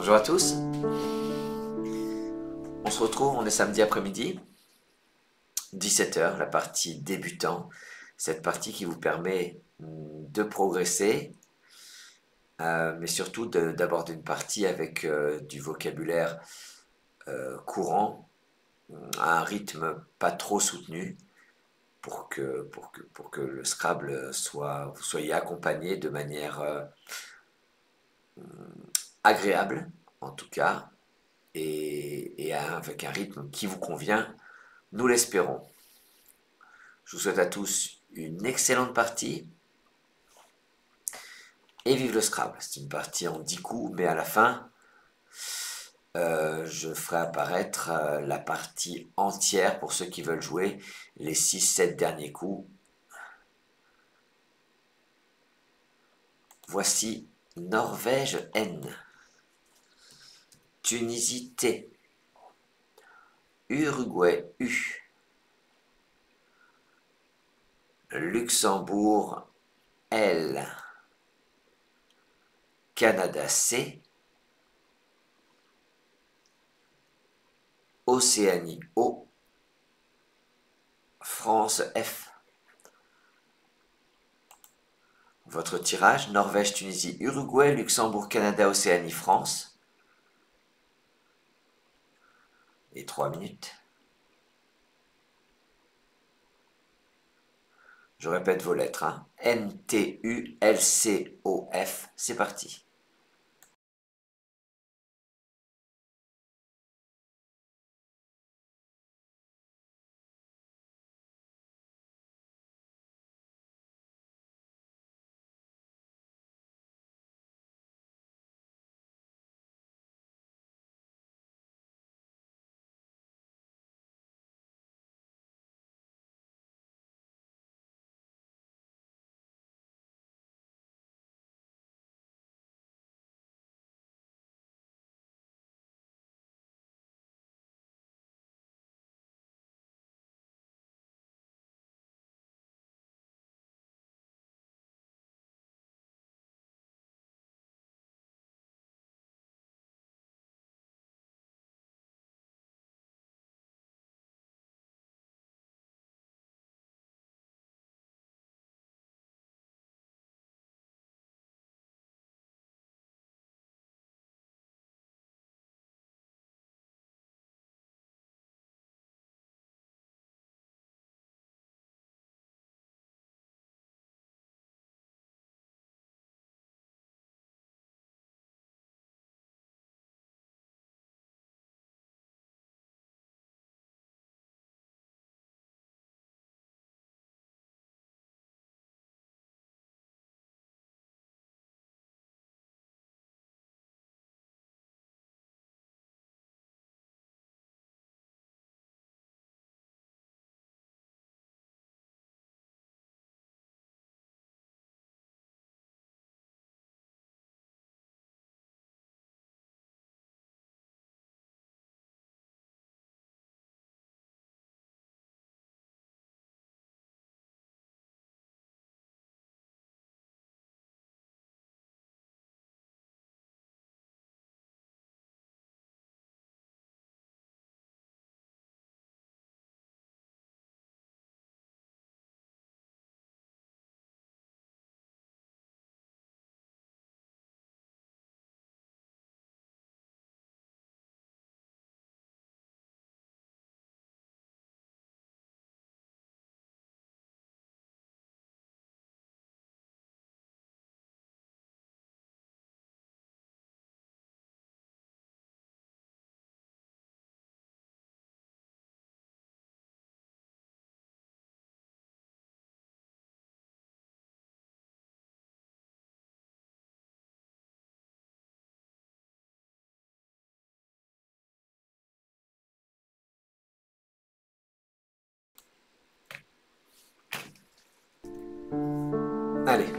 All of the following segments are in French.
Bonjour à tous, on se retrouve, on est samedi après-midi, 17 h, la partie débutant, cette partie qui vous permet de progresser, mais surtout d'aborder une partie avec du vocabulaire courant, à un rythme pas trop soutenu, pour que le Scrabble vous soyez accompagné de manière agréable, en tout cas, et avec un rythme qui vous convient, nous l'espérons. Je vous souhaite à tous une excellente partie et vive le Scrabble. C'est une partie en 10 coups, mais à la fin, je ferai apparaître la partie entière pour ceux qui veulent jouer les 6-7 derniers coups. Voici Norvège N, Tunisie T, Uruguay U, Luxembourg L, Canada C, Océanie O, France F. Votre tirage, Norvège, Tunisie, Uruguay, Luxembourg, Canada, Océanie, France. Et 3 minutes. Je répète vos lettres, hein. N-T-U-L-C-O-F. C'est parti. Allez,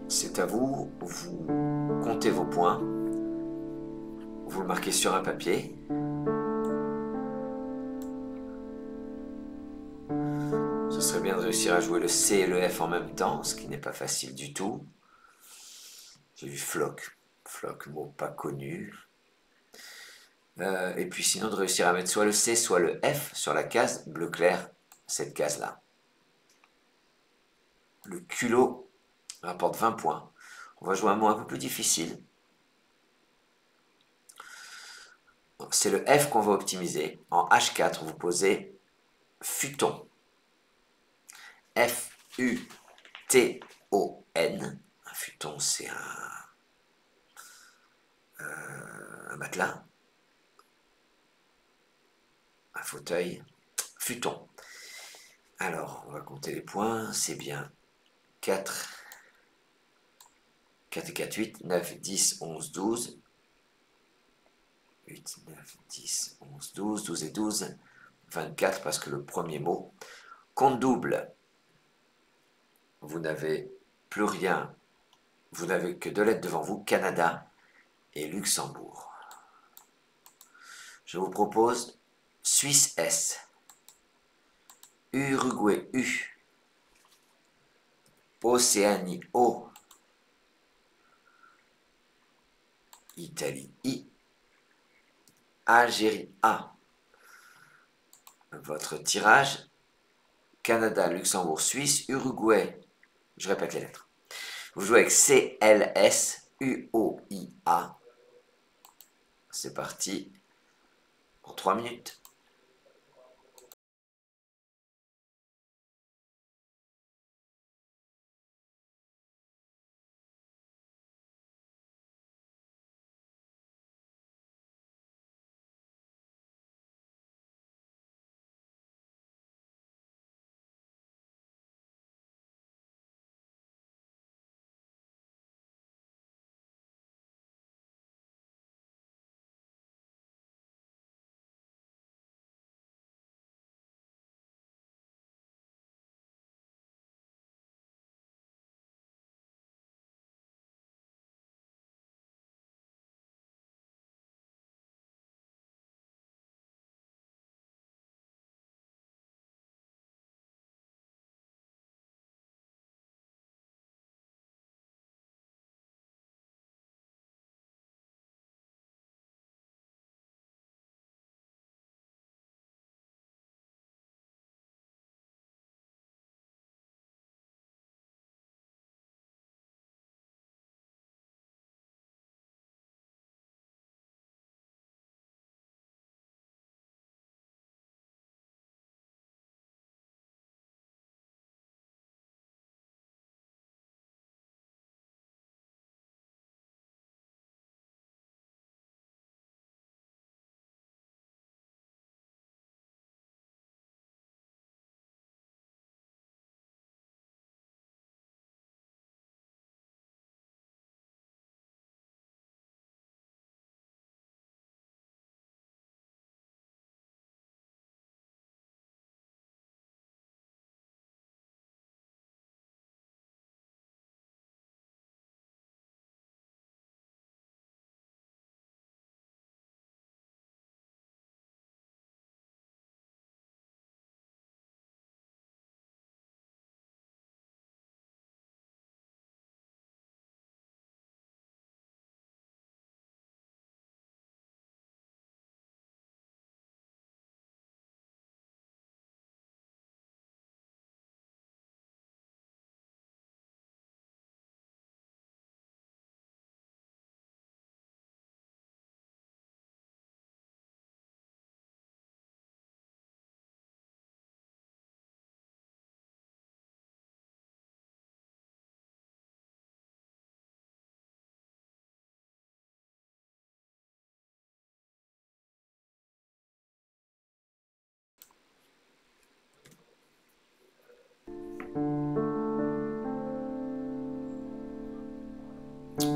c'est à vous, vous comptez vos points, vous le marquez sur un papier. Ce serait bien de réussir à jouer le C et le F en même temps, ce qui n'est pas facile du tout. J'ai vu Flock. floc mot pas connu. Et puis sinon de réussir à mettre soit le C, soit le F sur la case bleu clair, cette case-là. Le culot rapporte 20 points. On va jouer un mot un peu plus difficile. C'est le F qu'on va optimiser. En H4, vous posez futon. F-U-T-O-N. Un futon, c'est un matelas, un fauteuil. Futon. Alors, on va compter les points. C'est bien 4, 4 et 4, 8, 9, 10, 11, 12. 8, 9, 10, 11, 12, 12 et 12, 24 parce que le premier mot. Compte double. Vous n'avez plus rien. Vous n'avez que deux lettres devant vous, Canada et Luxembourg. Je vous propose Suisse S, Uruguay U, Océanie O, Italie I, Algérie A. Votre tirage, Canada, Luxembourg, Suisse, Uruguay. Je répète les lettres. Vous jouez avec CLS, UOIA. C'est parti pour 3 minutes.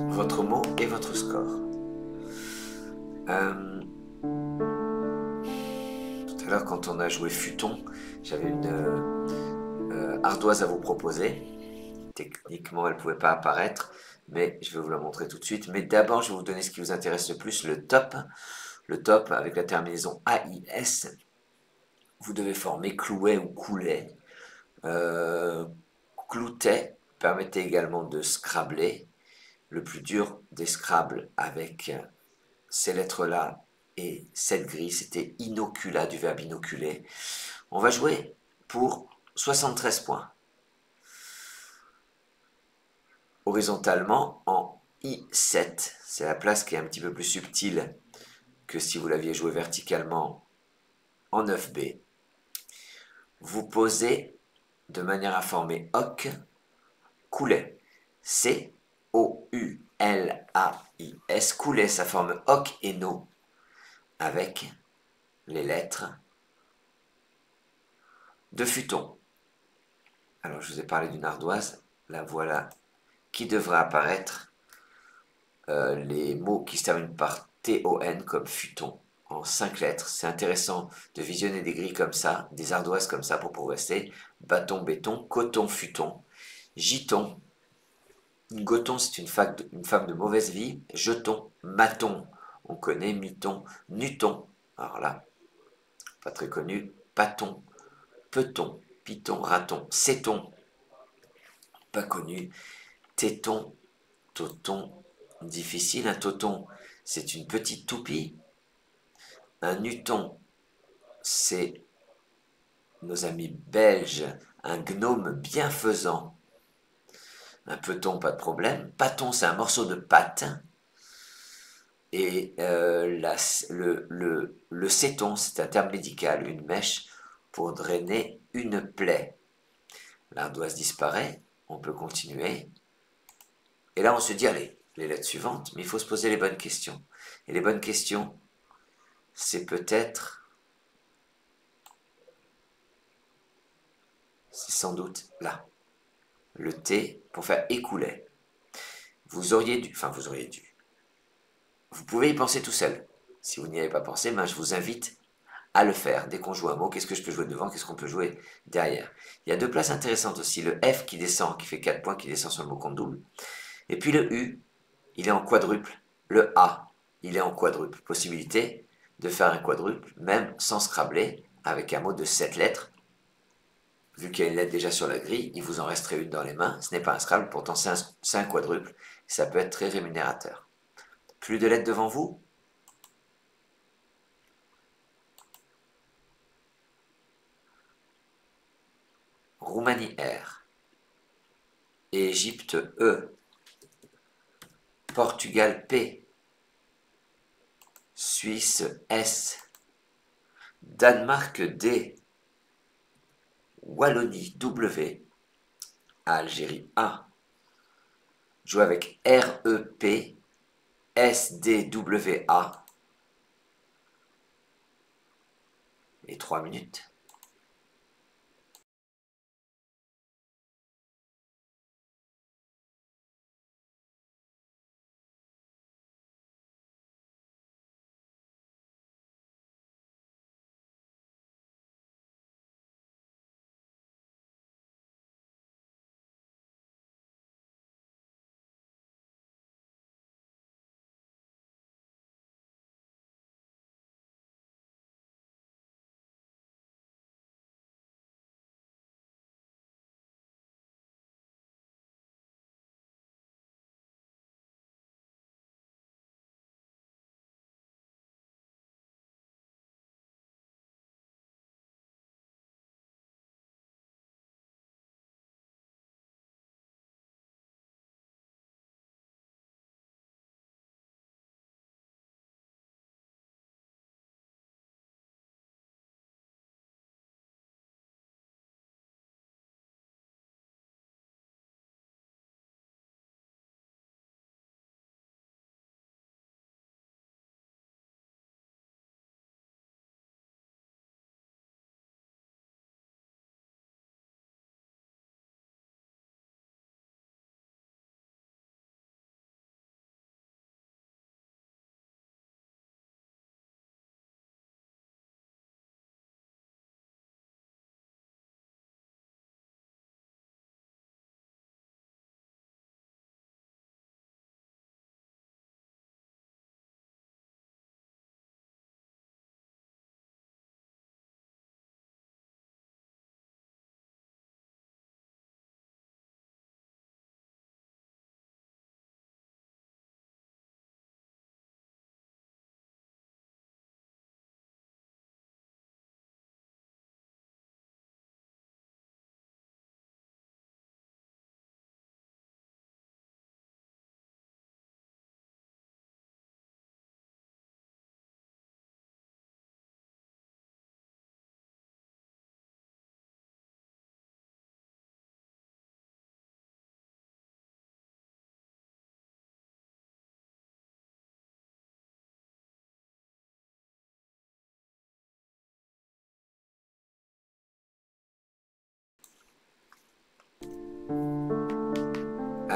Votre mot et votre score. Tout à l'heure, quand on a joué futon, j'avais une ardoise à vous proposer. Techniquement, elle ne pouvait pas apparaître, mais je vais vous la montrer tout de suite. Mais d'abord, je vais vous donner ce qui vous intéresse le plus, le top. Le top, avec la terminaison AIS, vous devez former clouet ou coulet. Cloutet permettait également de scrabler. le plus dur des Scrabble avec ces lettres-là et cette grille, c'était inocula, du verbe inoculer. On va jouer pour 73 points. Horizontalement en I7, c'est la place qui est un petit peu plus subtile que si vous l'aviez joué verticalement en 9B. Vous posez de manière à former hoc, coulet. C-O-U-L-A-I-S. Coulet, ça forme hoc et no avec les lettres de futon. Alors, je vous ai parlé d'une ardoise. La voilà qui devrait apparaître. Les mots qui se terminent par T-O-N comme futon en 5 lettres. C'est intéressant de visionner des grilles comme ça, des ardoises comme ça pour progresser. Bâton, béton, coton, futon, giton. Goton, c'est une femme de mauvaise vie. Jeton, maton, on connaît. Miton, nuton, alors là, pas très connu. Paton, peton, piton, raton. Céton, pas connu. Téton, toton, difficile. Un toton, c'est une petite toupie. Un nuton, c'est nos amis belges, un gnome bienfaisant. Un peton, pas de problème. Paton, c'est un morceau de pâte. Et le céton, c'est un terme médical, une mèche pour drainer une plaie. L'ardoise disparaît, on peut continuer. Et là, on se dit, allez, les lettres suivantes, mais il faut se poser les bonnes questions. Et les bonnes questions, c'est peut-être, c'est sans doute là. Le T pour faire écouler. Vous auriez dû, enfin vous auriez dû. Vous pouvez y penser tout seul. Si vous n'y avez pas pensé, ben, je vous invite à le faire. Dès qu'on joue un mot, qu'est-ce que je peux jouer devant, qu'est-ce qu'on peut jouer derrière. Il y a deux places intéressantes aussi. Le F qui descend, qui fait 4 points, qui descend sur le mot compte double. Et puis le U, il est en quadruple. Le A, il est en quadruple. Possibilité de faire un quadruple, même sans scrabler, avec un mot de 7 lettres. Vu qu'il y a une lettre déjà sur la grille, il vous en resterait une dans les mains. Ce n'est pas un Scrabble, pourtant c'est un quadruple. Ça peut être très rémunérateur. Plus de lettres devant vous? Roumanie R. Égypte E. Portugal P. Suisse S. Danemark D. Wallonie W. Algérie A. Joue avec REP. SDWA. Et 3 minutes.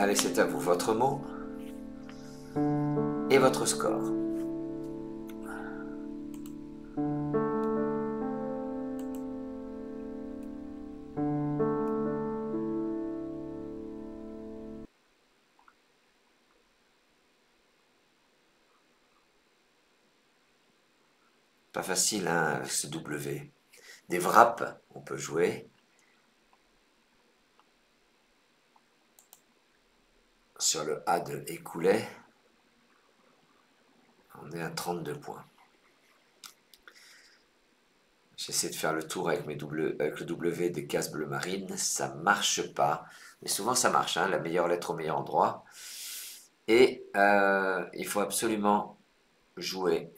Allez, c'est à vous. Votre mot et votre score. Pas facile, hein, avec ce W. Des wraps, on peut jouer. Sur le A de écoulé, on est à 32 points. J'essaie de faire le tour avec, avec le W des cases bleu marine, ça marche pas. Mais souvent ça marche, hein, la meilleure lettre au meilleur endroit. Et il faut absolument jouer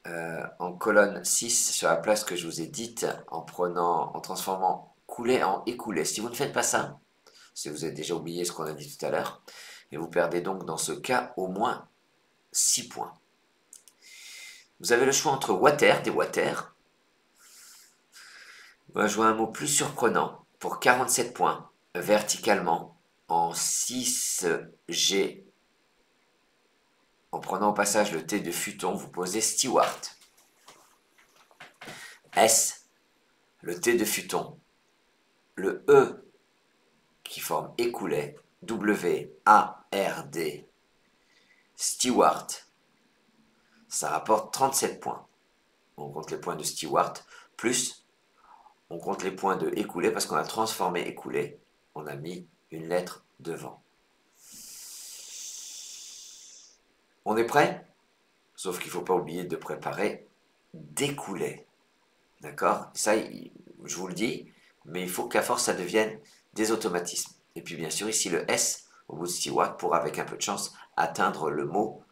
en colonne 6 sur la place que je vous ai dite, en transformant coulé en écoulé. Si vous ne faites pas ça, si vous avez déjà oublié ce qu'on a dit tout à l'heure, et vous perdez donc dans ce cas au moins 6 points. Vous avez le choix entre water, des water. On va jouer un mot plus surprenant pour 47 points, verticalement, en 6G. En prenant au passage le T de futon, vous posez Stewart. S, le T de futon. Le E qui forme écoulé, W-A-R-D. Stewart. Ça rapporte 37 points. On compte les points de Stewart, plus on compte les points de écoulé parce qu'on a transformé écoulé. On a mis une lettre devant. On est prêt? Sauf qu'il ne faut pas oublier de préparer d'écouler. D'accord? Ça, je vous le dis, mais il faut qu'à force, ça devienne des automatismes. Et puis, bien sûr, ici, le S au bout de Stewart pour, avec un peu de chance, atteindre le mot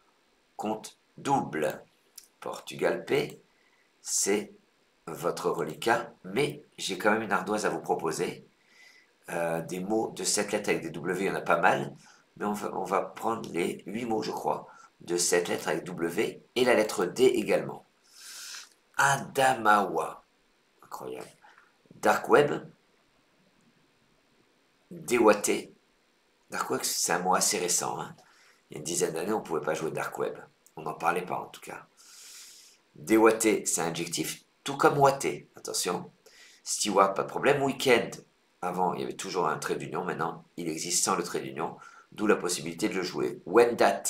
compte double. Portugal P, c'est votre reliquat, mais j'ai quand même une ardoise à vous proposer. Des mots de 7 lettres avec des W, il y en a pas mal, mais on va prendre les 8 mots, je crois, de 7 lettres avec W et la lettre D également. Adamawa, incroyable. Dark Web, Déwaté. Dark Web, c'est un mot assez récent. Hein. Il y a une dizaine d'années, on ne pouvait pas jouer Dark Web. On n'en parlait pas en tout cas. Déwaté, c'est un adjectif, tout comme Waté. Attention. Stewart, pas de problème. Weekend, avant, il y avait toujours un trait d'union. Maintenant, il existe sans le trait d'union, d'où la possibilité de le jouer. Wendat,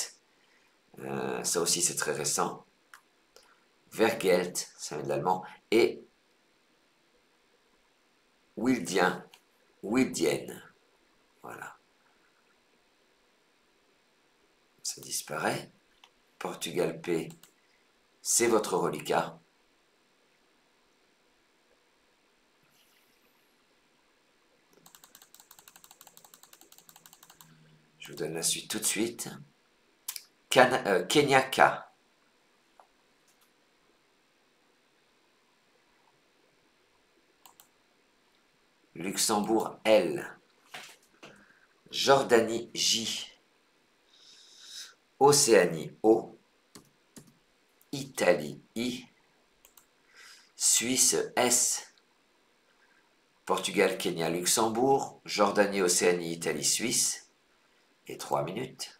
ça aussi c'est très récent. Vergelt, ça vient de l'allemand. Et Wildien, Wildienne. Voilà. Ça disparaît. Portugal P, c'est votre reliquat. Je vous donne la suite tout de suite. Kenya K. Luxembourg L. Jordanie J. Océanie O. Italie I. Suisse S. Portugal, Kenya, Luxembourg. Jordanie, Océanie, Italie, Suisse. Et 3 minutes.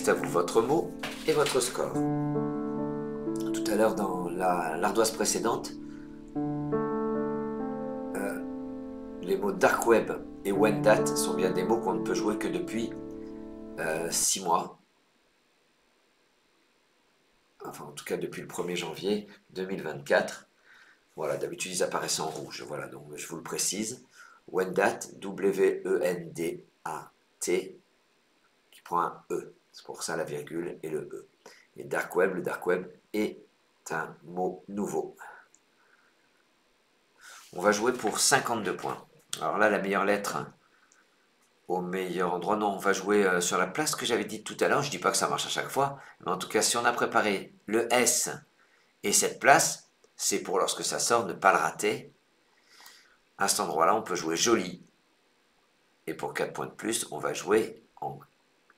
reste à vous votre mot et votre score. Tout à l'heure, dans l'ardoise précédente, les mots Dark Web et Wendat sont bien des mots qu'on ne peut jouer que depuis 6 mois. Enfin, en tout cas, depuis le 1er janvier 2024. Voilà, d'habitude, ils apparaissent en rouge. Voilà, donc je vous le précise. Wendat, W-E-N-D-A-T, qui prend un E. C'est pour ça la virgule et le E. Et Dark Web, le Dark Web est un mot nouveau. On va jouer pour 52 points. Alors là, la meilleure lettre au meilleur endroit. Non, on va jouer sur la place que j'avais dit tout à l'heure. Je ne dis pas que ça marche à chaque fois. Mais en tout cas, si on a préparé le S et cette place, c'est pour lorsque ça sort, ne pas le rater. À cet endroit-là, on peut jouer joli. Et pour 4 points de plus, on va jouer en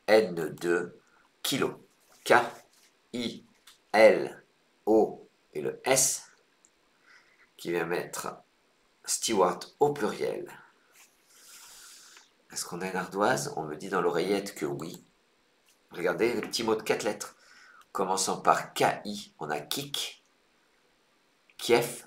N2 kilo. K-I-L-O et le S qui vient mettre Stewart au pluriel. Est-ce qu'on a une ardoise? On me dit dans l'oreillette que oui. Regardez le petit mot de 4 lettres. Commençant par K-I, on a kick, Kiev,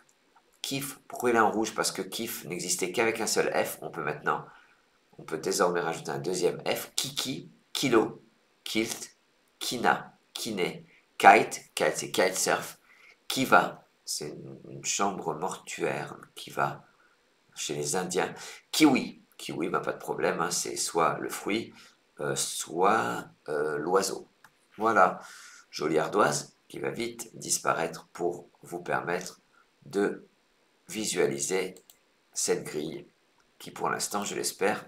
Kif. Pourquoi il est en rouge? Parce que Kif n'existait qu'avec un seul F. On peut désormais rajouter un deuxième F. Kiki, kilo, kilt, kina, kiné, kite, kite c'est kitesurf, kiva, c'est une chambre mortuaire qui va chez les Indiens. Kiwi, kiwi, bah, pas de problème, hein, c'est soit le fruit, soit l'oiseau. Voilà, jolie ardoise qui va vite disparaître pour vous permettre de visualiser cette grille qui pour l'instant, je l'espère,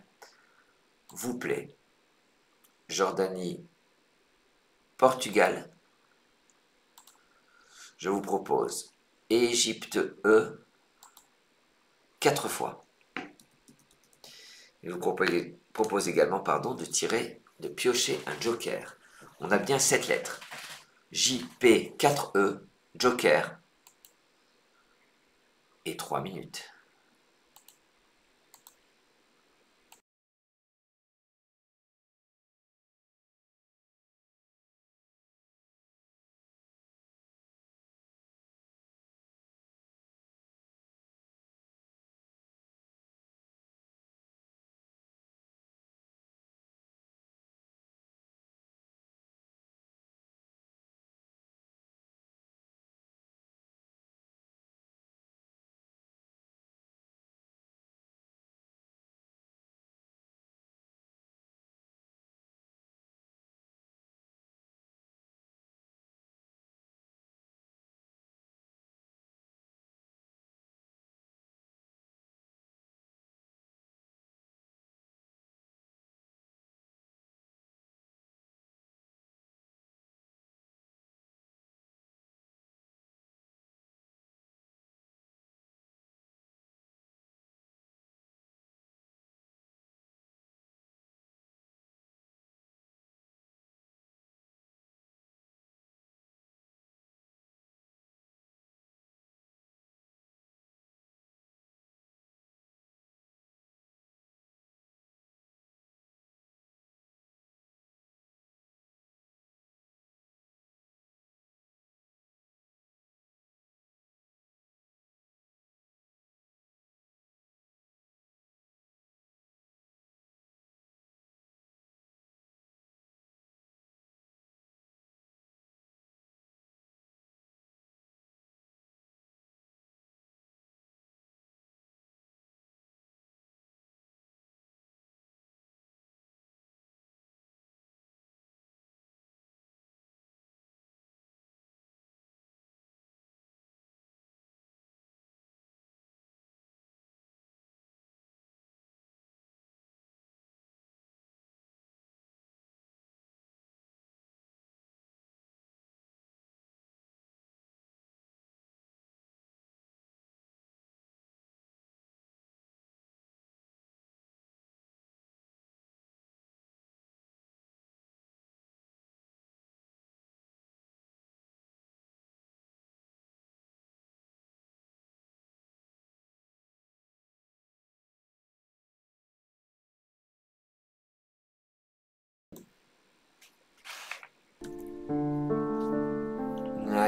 vous plaît. Jordanie, Portugal. Je vous propose Égypte E 4 fois. Je vous propose également de piocher un joker. On a bien 7 lettres. JP 4E, joker et 3 minutes.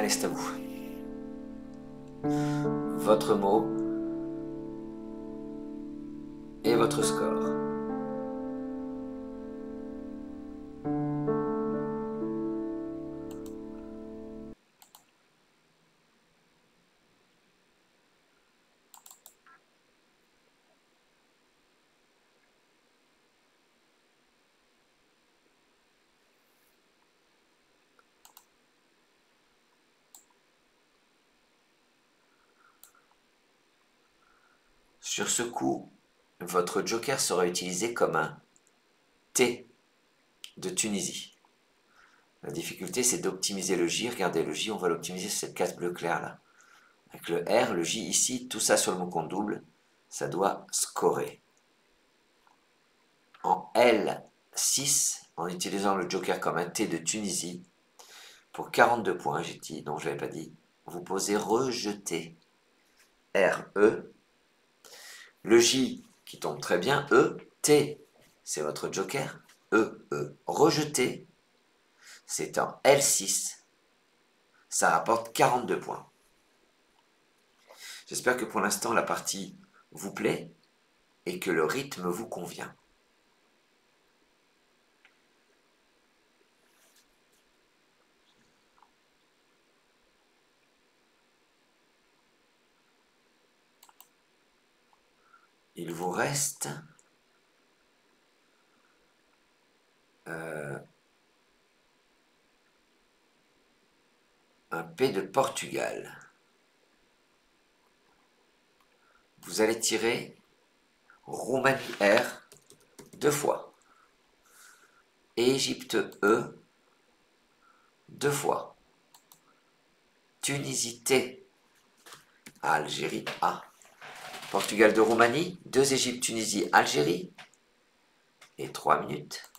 Allez, c'est à vous. Votre mot et votre score. Sur ce coup, votre joker sera utilisé comme un T de Tunisie. La difficulté, c'est d'optimiser le J. Regardez, le J, on va l'optimiser sur cette case bleue claire là. Avec le R, le J ici, tout ça sur le mot compte double, ça doit scorer. En L6, en utilisant le joker comme un T de Tunisie, pour 42 points, j'ai dit, non je ne l'avais pas dit, vous posez rejeter RE, le J qui tombe très bien, E, T, c'est votre joker, rejeter, c'est en L6, ça rapporte 42 points. J'espère que pour l'instant la partie vous plaît et que le rythme vous convient. Il vous reste un P de Portugal. Vous allez tirer Roumanie R 2 fois. Égypte E 2 fois. Tunisie T. Algérie A. Portugal de Roumanie, 2 Égypte, Tunisie, Algérie. Et 3 minutes.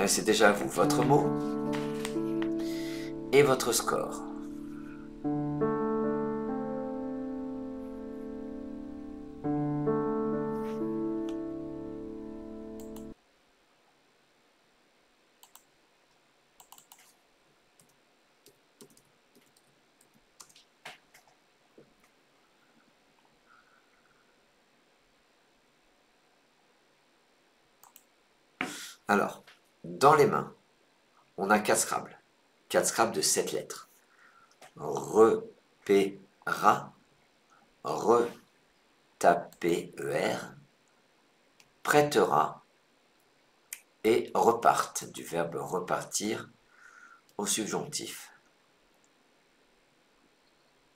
C'est déjà à vous, votre mot et votre score. Alors, dans les mains, on a 4 Scrabble. 4 Scrabble de 7 lettres. Repéra, retaper, ER, prêtera et reparte, du verbe repartir au subjonctif.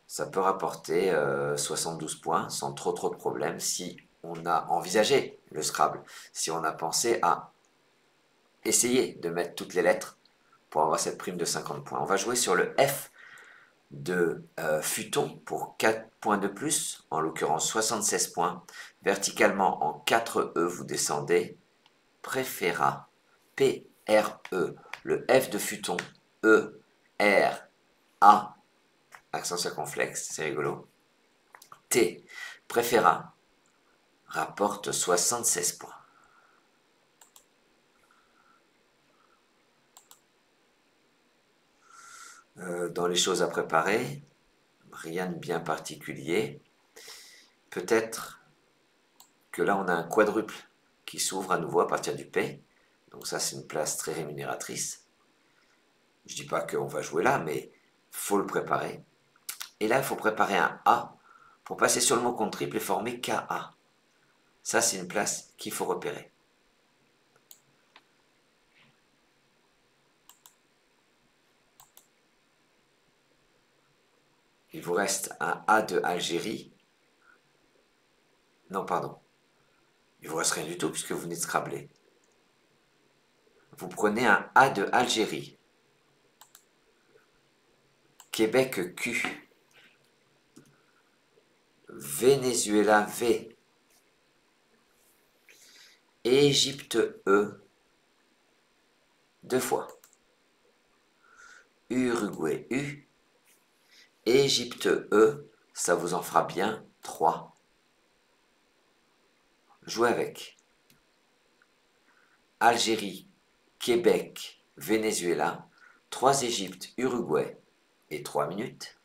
Ça peut rapporter 72 points sans trop de problèmes si on a envisagé le Scrabble, si on a pensé à essayer de mettre toutes les lettres pour avoir cette prime de 50 points. On va jouer sur le F de futon pour 4 points de plus, en l'occurrence 76 points. Verticalement en 4 E, vous descendez. Préféra, P-R-E, le F de futon, E-R-A, accent circonflexe, c'est rigolo. T, préféra, rapporte 76 points. Dans les choses à préparer, rien de bien particulier. Peut-être que là on a un quadruple qui s'ouvre à nouveau à partir du P. Donc ça c'est une place très rémunératrice. Je ne dis pas qu'on va jouer là, mais il faut le préparer. Et là il faut préparer un A pour passer sur le mot compte triple et former KA. Ça c'est une place qu'il faut repérer. Il vous reste un A de Algérie. Non, pardon. Il vous reste rien du tout puisque vous venez de scrabler. Vous prenez un A de Algérie. Québec Q. Venezuela V. Égypte E. 2 fois. Uruguay U. Égypte E. Ça vous en fera bien 3. Jouez avec. Algérie, Québec, Venezuela, 3 Égypte, Uruguay et 3 minutes.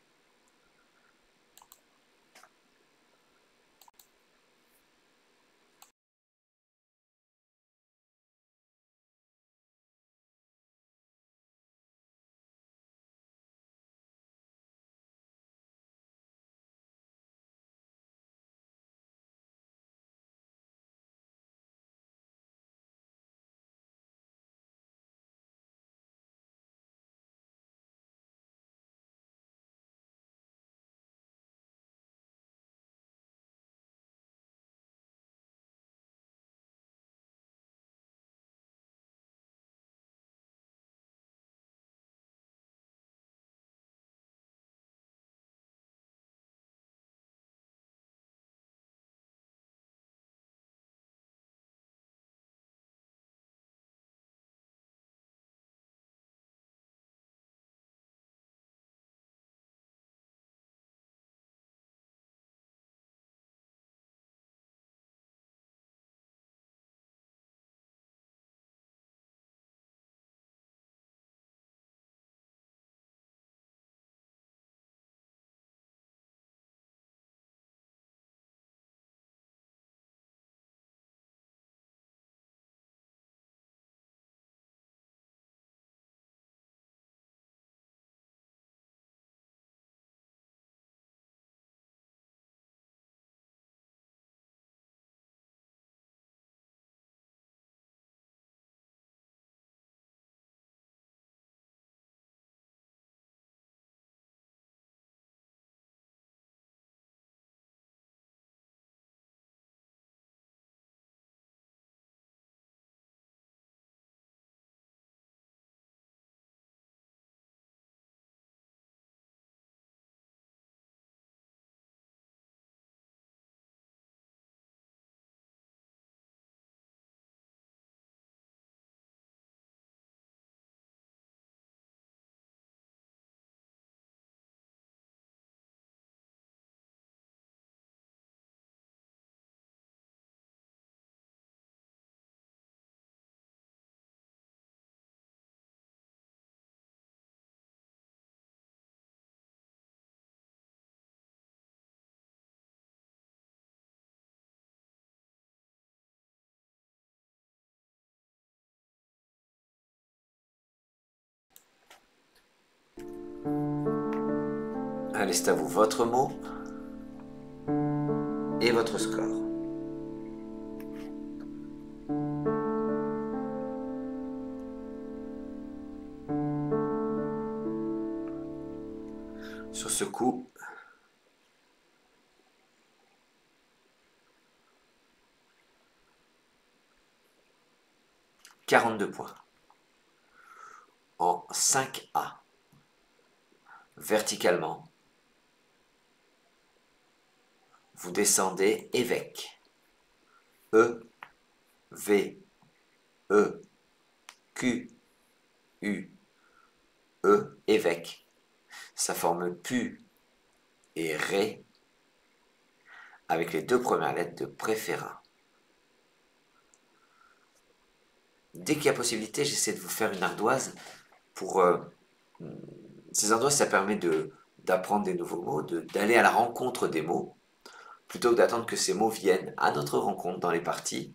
Allez, c'est à vous, votre mot et votre score. Sur ce coup, « 42 points. En 5A, verticalement, vous descendez évêque. E, V, E, Q, U, E, évêque. Ça forme PU et Ré avec les deux premières lettres de préférat. Dès qu'il y a possibilité, j'essaie de vous faire une ardoise pour... ces ardoises, ça permet d'apprendre des nouveaux mots, d'aller à la rencontre des mots, plutôt que d'attendre que ces mots viennent à notre rencontre dans les parties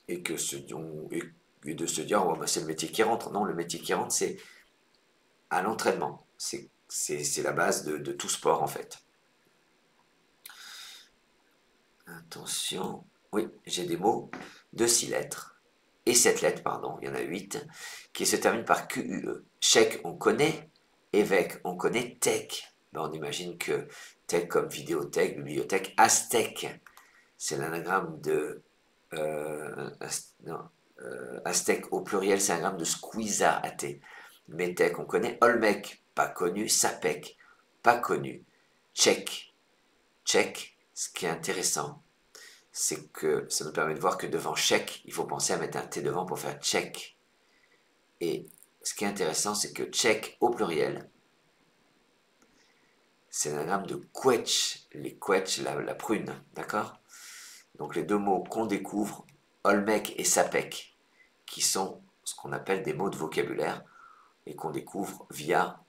et de se dire, oh, bah, c'est le métier qui rentre. Non, le métier qui rentre, c'est à l'entraînement. C'est la base de tout sport, en fait. Attention. Oui, j'ai des mots de 6 lettres. Et 7 lettres, pardon, il y en a 8, qui se terminent par QUE. Chèque, on connaît. Évêque, on connaît. Tech, ben, on imagine que tech comme vidéothèque, bibliothèque. Aztèque, c'est l'anagramme de... non, Aztèque au pluriel, c'est un gramme de squeeza, A-T. Métèque, on connaît. Olmec, pas connu. Sapec, pas connu. Tchèque, tchèque, ce qui est intéressant, c'est que ça nous permet de voir que devant chèque, il faut penser à mettre un T devant pour faire check. Et ce qui est intéressant, c'est que check au pluriel, c'est l'anagramme de quetch, les quetch, la prune, d'accord? Donc les deux mots qu'on découvre, Olmec et Sapec, qui sont ce qu'on appelle des mots de vocabulaire et qu'on découvre via,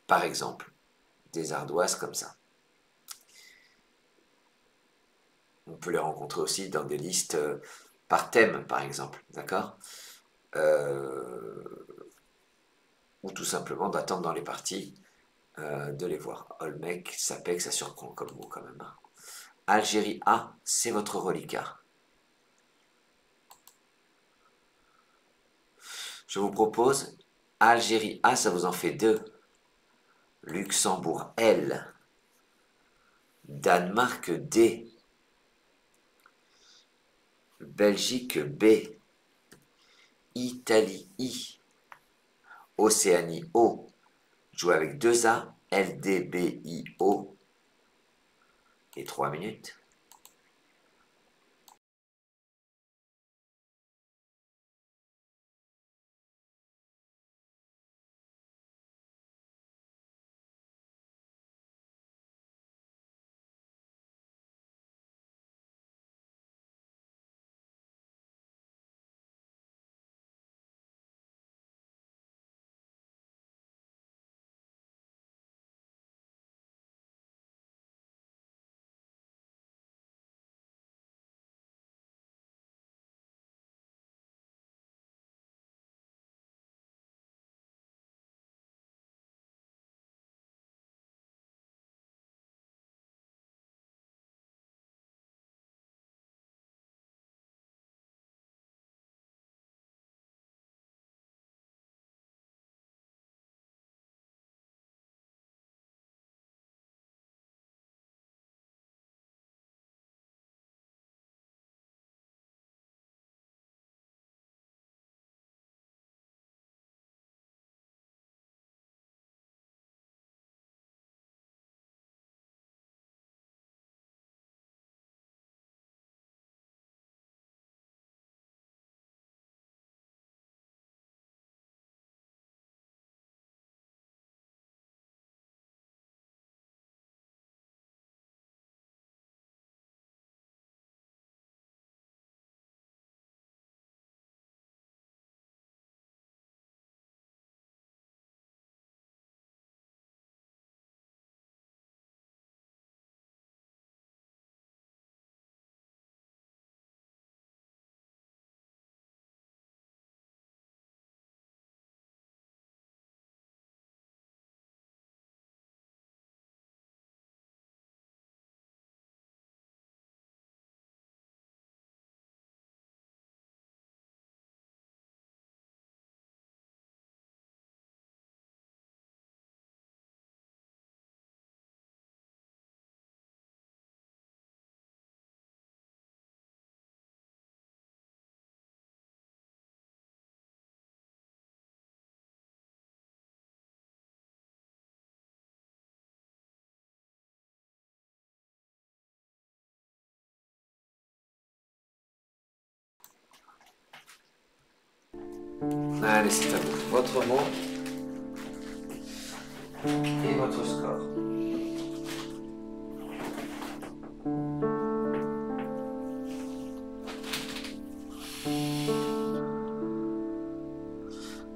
par exemple, des ardoises comme ça. On peut les rencontrer aussi dans des listes par thème, par exemple, d'accord? Ou tout simplement d'attendre dans les parties de les voir. Olmec, Sapec, ça surprend comme mot quand même. Hein. Algérie A, c'est votre reliquat. Je vous propose Algérie A, ça vous en fait 2. Luxembourg L. Danemark D. Belgique B. Italie I. Océanie O. Jouer avec 2 A. LDBIO. Et 3 minutes. Allez, c'est à vous. Votre mot et votre score.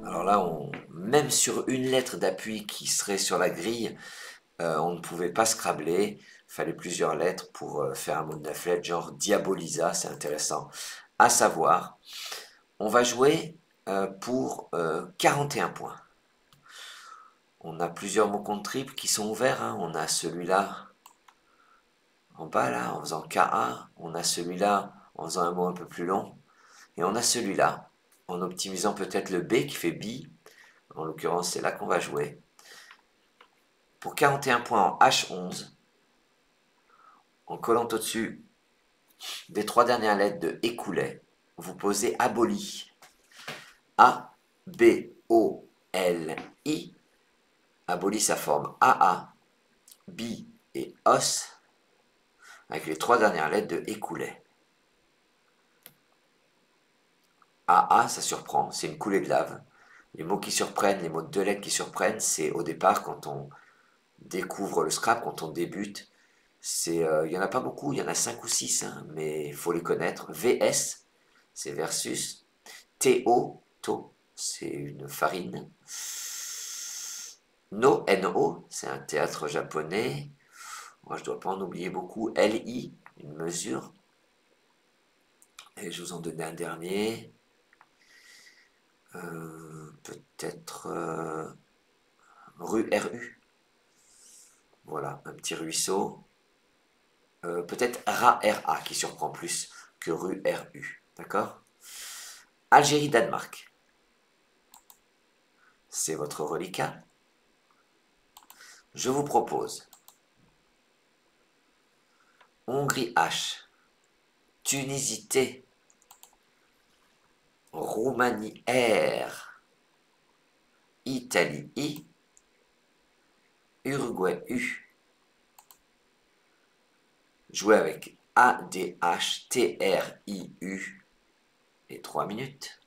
Alors là, même sur une lettre d'appui qui serait sur la grille, on ne pouvait pas scrabler. Il fallait plusieurs lettres pour faire un mot de 9 lettres, genre Diabolisa, c'est intéressant. À savoir, on va jouer pour 41 points. On a plusieurs mots contre triple qui sont ouverts. Hein. On a celui-là en bas, là, en faisant KA. On a celui-là en faisant un mot un peu plus long. Et on a celui-là, en optimisant peut-être le B qui fait bi. En l'occurrence, c'est là qu'on va jouer. Pour 41 points en H11, en collant au-dessus des 3 dernières lettres de écoulet, vous posez aboli. A, B, O, L, I. Aboli, ça forme AA, bi et os, avec les 3 dernières lettres de écoulet. AA, ça surprend, c'est une coulée de lave. Les mots qui surprennent, les mots de 2 lettres qui surprennent, c'est au départ quand on découvre le scrap, quand on débute. Il n'y en a pas beaucoup, il y en a 5 ou 6, hein, mais il faut les connaître. VS, c'est versus. TO, to, c'est une farine. No, c'est un théâtre japonais. Moi, je ne dois pas en oublier beaucoup. LI, une mesure. Et je vous en donne un dernier. Peut-être rue RU. Voilà, un petit ruisseau. Peut-être RA qui surprend plus que rue RU. D'accord? Algérie-Danemark. C'est votre reliquat. Je vous propose Hongrie H, Tunisie T, Roumanie R, Italie I, Uruguay U. Jouez avec ADHTRIU et 3 minutes.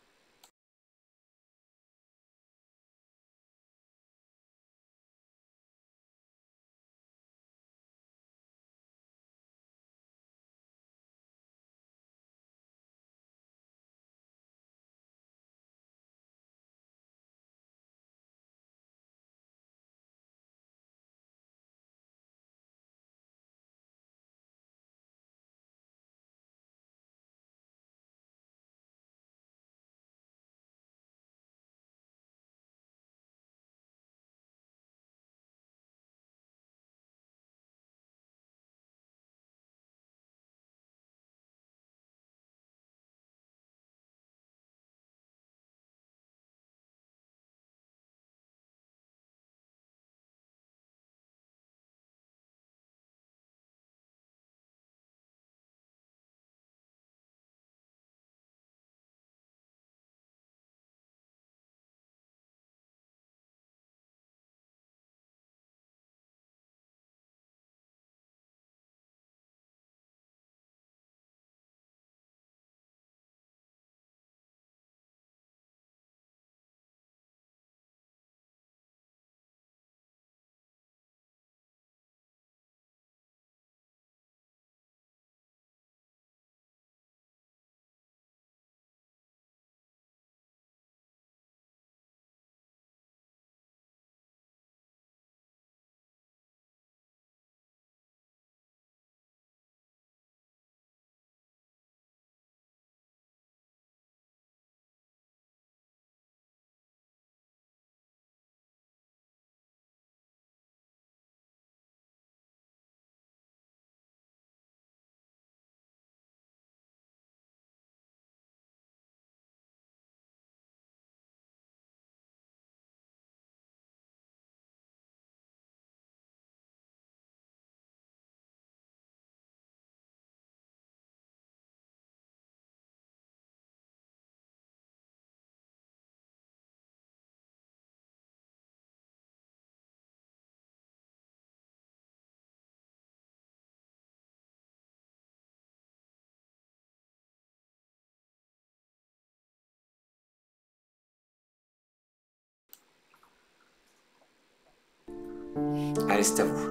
Allez, c'est à vous.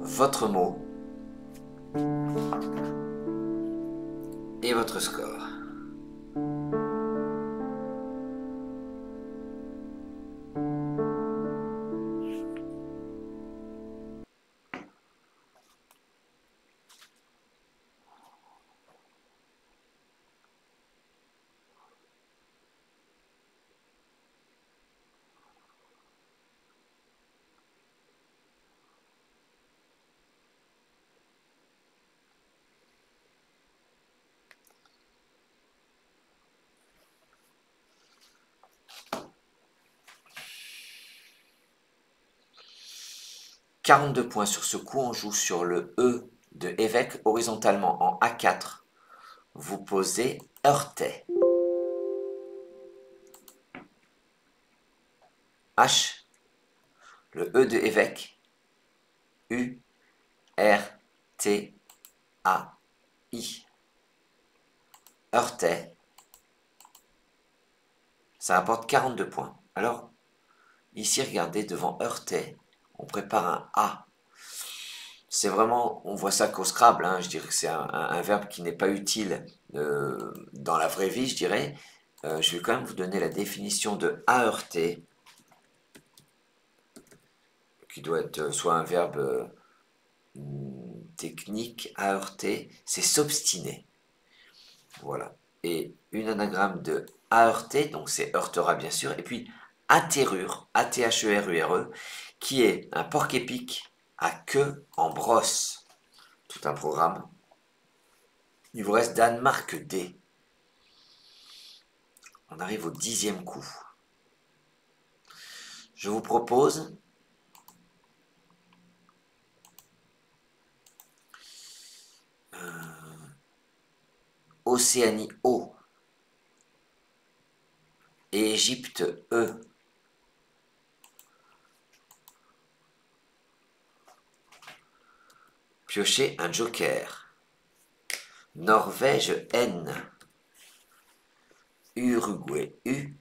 Votre mot et votre score. « 42 points sur ce coup, on joue sur le E de évêque horizontalement en A4. Vous posez heurtais. H, le E de évêque, U, R, T, A, I. Heurtais. Ça apporte 42 points. Alors, ici, regardez, devant heurtais, on prépare un A. C'est vraiment, on voit ça qu'au Scrabble, hein, je dirais que c'est un verbe qui n'est pas utile dans la vraie vie, je dirais. Je vais quand même vous donner la définition de heurter, qui doit être soit un verbe technique, heurter, c'est s'obstiner. Voilà. Et une anagramme de heurter, donc c'est heurtera bien sûr, et puis atterrure, A-T-H-E-R-U-R-E, qui est un porc-épic à queue en brosse. Tout un programme. Il vous reste Danemark D. On arrive au 10e coup. Je vous propose Océanie O et Égypte E. Piochez un joker. Norvège N. Uruguay U.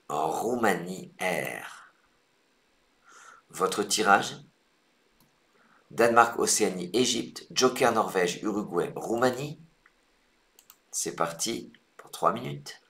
En Roumanie R. Votre tirage? Danemark, Océanie, Égypte, Joker, Norvège, Uruguay, Roumanie. C'est parti pour 3 minutes.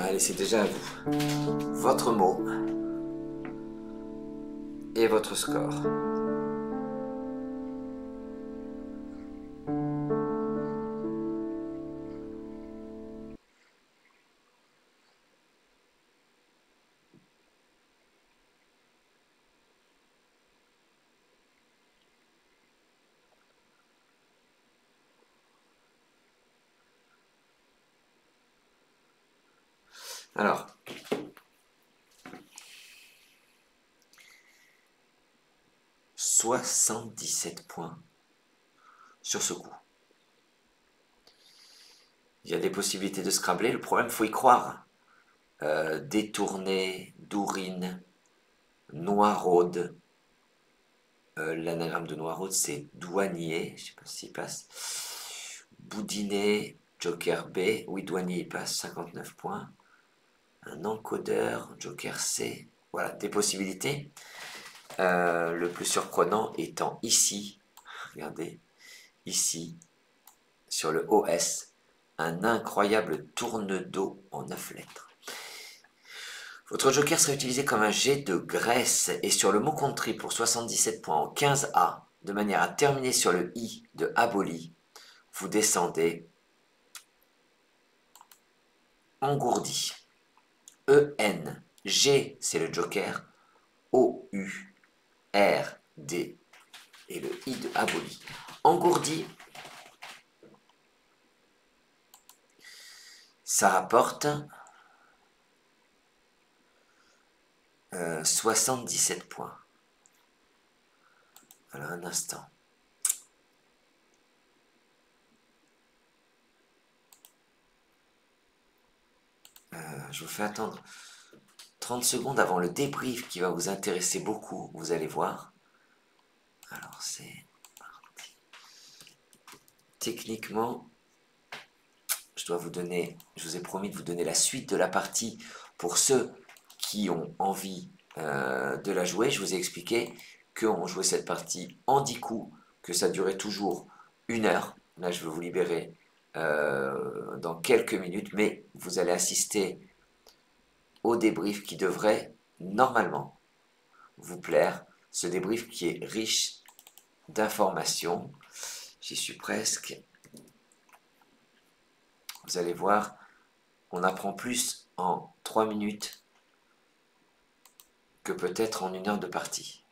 Allez, c'est déjà à vous. Votre mot et votre score. Alors, « 77 points sur ce coup. Il y a des possibilités de scrambler. Le problème, il faut y croire. Détourner, Dourine, Noiraude. L'anagramme de Noiraude, c'est douanier. Je ne sais pas s'il passe. Boudinet, Joker B. Oui, douanier, il passe. 59 points. Un encodeur, Joker C. Voilà, des possibilités. Le plus surprenant étant ici. Regardez. Ici. Sur le OS. Un incroyable tourne-dos en 9 lettres. Votre joker sera utilisé comme un jet de graisse et sur le mot country pour 77 points en 15A, de manière à terminer sur le I de aboli, vous descendez engourdi. E-N, G c'est le joker, O-U, R-D et le I de aboli. Engourdi, ça rapporte 77 points. Alors un instant. Je vous fais attendre 30 secondes avant le débrief qui va vous intéresser beaucoup, vous allez voir. Alors c'est parti. Techniquement, je vous ai promis de vous donner la suite de la partie pour ceux qui ont envie de la jouer. Je vous ai expliqué qu'on jouait cette partie en 10 coups, que ça durait toujours 1 heure. Là, je vais vous libérer dans quelques minutes, mais vous allez assister au débrief qui devrait normalement vous plaire. Ce débrief qui est riche d'informations. J'y suis presque. Vous allez voir, on apprend plus en 3 minutes que peut-être en 1 heure de partie.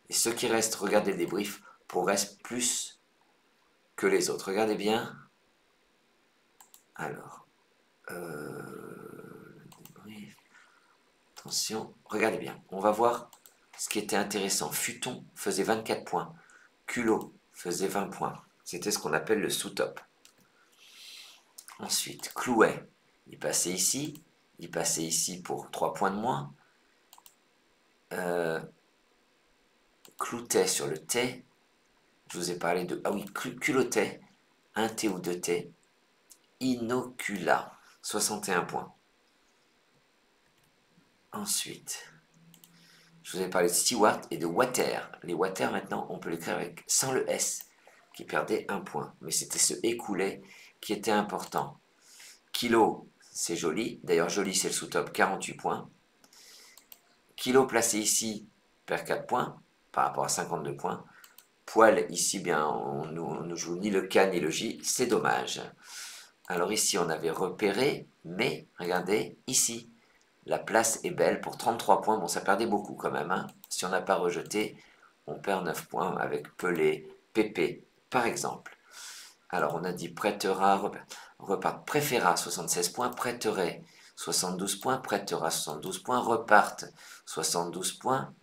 Et ceux qui restent, regardez le débrief, progressent plus que les autres. Regardez bien. Alors, le débrief. Attention, regardez bien. On va voir ce qui était intéressant. Futon faisait 24 points. Culot faisait 20 points. C'était ce qu'on appelle le sous-top. Ensuite, Clouet, il passait ici pour 3 points de moins. Cloutet sur le T, je vous ai parlé de, ah oui, Culottet, 1 T ou 2 T. Inocula, 61 points. Ensuite, je vous ai parlé de Stewart et de Water. Les Water, maintenant, on peut l'écrire sans le S, qui perdait 1 point. Mais c'était ce écoulé qui était important. Kilo, c'est joli. D'ailleurs, joli, c'est le sous-top, 48 points. Kilo placé ici perd 4 points par rapport à 52 points. Poil, ici, bien, on ne joue ni le K ni le J, c'est dommage. Alors ici, on avait repéré, mais regardez, ici, la place est belle pour 33 points. Bon, ça perdait beaucoup quand même. Hein. Si on n'a pas rejeté, on perd 9 points avec Pelé, Pépé, par exemple. Alors, on a dit prêtera, repart, préféra 76 points, prêterait 72 points, prêtera 72 points, reparte 72 points,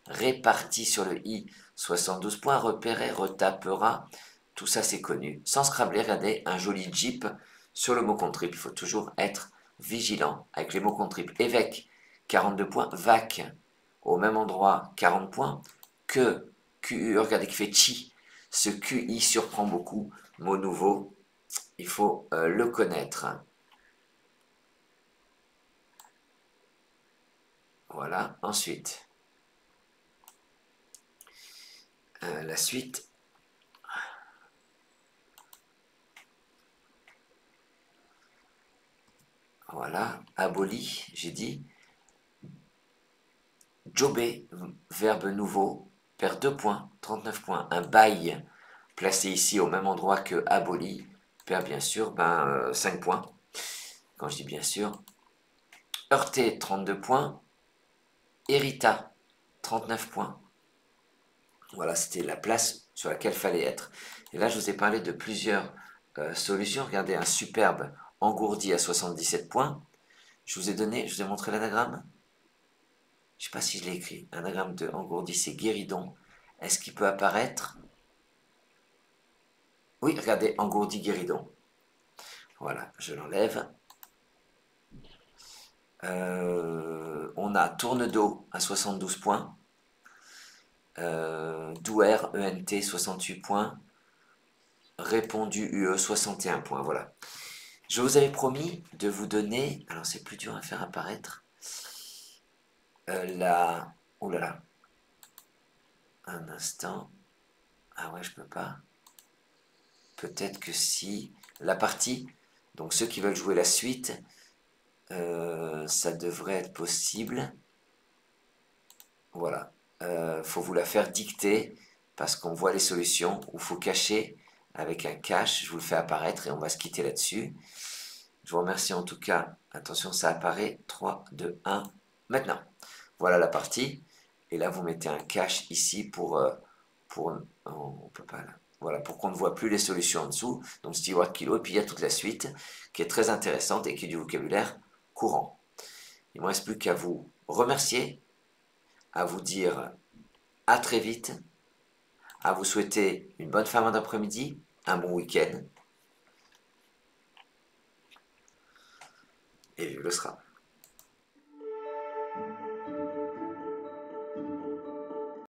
réparti sur le I 72 points, repéré, retapera, tout ça c'est connu. Sans scrabler, regardez, un joli Jeep sur le mot contrip, il faut toujours être vigilant avec les mots contrip. Évêque, 42 points, vac, au même endroit, 40 points, que, QU, regardez qui fait chi, ce QI surprend beaucoup, mot nouveau, il faut le connaître. Voilà, ensuite, la suite. Voilà, aboli, j'ai dit. Jobé, verbe nouveau, perd 2 points, 39 points. Un bail placé ici au même endroit que aboli perd bien sûr 5 points. Quand je dis bien sûr. Heurté, 32 points. Hérita, 39 points. Voilà, c'était la place sur laquelle il fallait être. Et là, je vous ai parlé de plusieurs solutions. Regardez, un superbe engourdi à 77 points. Je vous ai montré l'anagramme. Je ne sais pas si je l'ai écrit. Anagramme de engourdi, c'est guéridon. Est-ce qu'il peut apparaître? Oui, regardez, engourdi guéridon. Voilà, je l'enlève. On a tourne-dos à 72 points. Douer, ENT, 68 points. Répondu UE, 61 points. Voilà. Je vous avais promis de vous donner, alors c'est plus dur à faire apparaître, la... Oh là là. Un instant. Ah ouais, je peux pas. Peut-être que si... La partie, donc ceux qui veulent jouer la suite, ça devrait être possible. Voilà. Faut vous la faire dicter parce qu'on voit les solutions où il faut cacher avec un cache. Je vous le fais apparaître et on va se quitter là-dessus. Je vous remercie en tout cas. Attention, ça apparaît. 3, 2, 1. Maintenant, voilà la partie. Et là, vous mettez un cache ici pour on peut pas là. Voilà, pour qu'on ne voit plus les solutions en dessous. Donc steward kilo. Et puis il y a toute la suite qui est très intéressante et qui est du vocabulaire courant. Il ne me reste plus qu'à vous remercier, à vous dire à très vite, à vous souhaiter une bonne fin d'après-midi, un bon week-end. Et vive le sera.